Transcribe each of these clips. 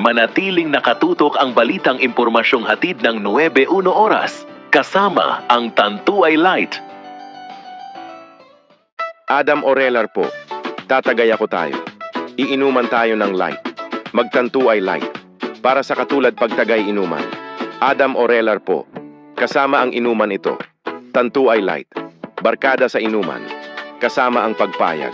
Manatiling nakatutok ang balitang impormasyong hatid ng 9:01 oras. Kasama ang Tantuay Light. Adam Orelar po. Tatagay ako tayo. Iinuman tayo ng light. Magtantuay light. Para sa katulad pagtagay inuman. Adam Orelar po. Kasama ang inuman ito. Tantuay light. Barkada sa inuman. Kasama ang pagpayag.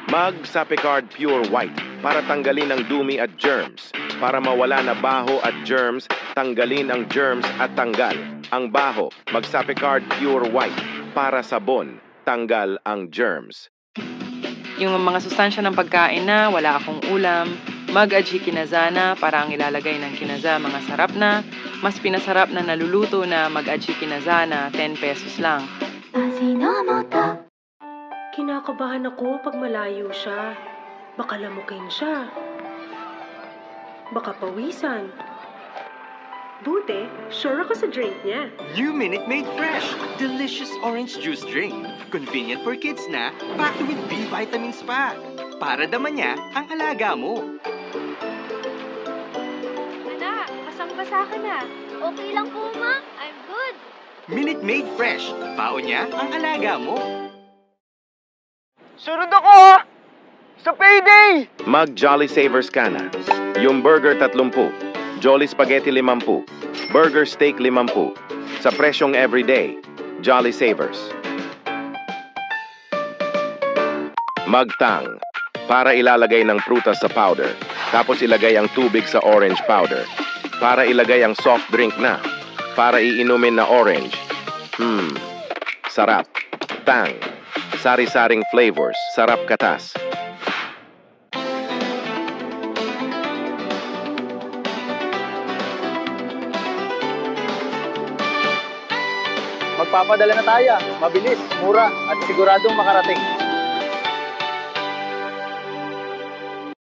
Mag Sapicard Pure White para tanggalin ang dumi at germs. Para mawala na baho at germs, tanggalin ang germs at tanggal ang baho. Mag Sapicard Pure White para sabon, tanggal ang germs. Yung mga sustansya ng pagkain na wala akong ulam, mag-aji kinazana para ang ilalagay ng kinaza mga sarap na, mas pinasarap na naluluto na mag-aji kinazana, 10 pesos lang. Kinakabahan ako pag malayo siya. Baka lamukin siya. Baka pawisan. Buti, sure ako sa drink niya. New Minute Maid Fresh, delicious orange juice drink. Convenient for kids na, packed with B vitamins pa. Para daman niya ang alaga mo. Anak, basang-basa ka na. Okay lang po, ma. I'm good. Minute Maid Fresh, baon niya ang alaga mo. Sunod ako sa payday! Mag Jolly Savers ka na. Yung burger 30, Jolly Spaghetti 50, burger steak 50. Sa presyong everyday, Jolly Savers. Magtang. Para ilalagay ng prutas sa powder. Tapos ilagay ang tubig sa orange powder. Para ilagay ang soft drink na. Para iinumin na orange. Sarap. Tang. Sari-saring flavors. Sarap katas. Magpapadala na tayo. Mabilis, mura, at siguradong makarating.